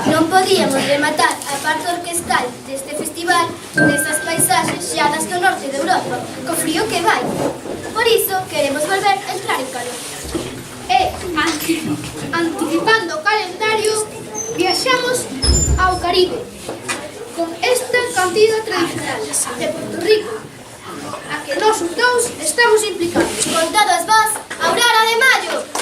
Non podíamos rematar a parte orquestal deste festival nesas paisaxes xeadas do norte de Europa, co frío que vai. Por iso, queremos volver a entrar en calor. E, anticipando o calendario, viaxamos ao Caribe con esta cantiga tradicional de Puerto Rico, a que nós os dous estamos implicados. Con todos vos, Aurora de Mayo!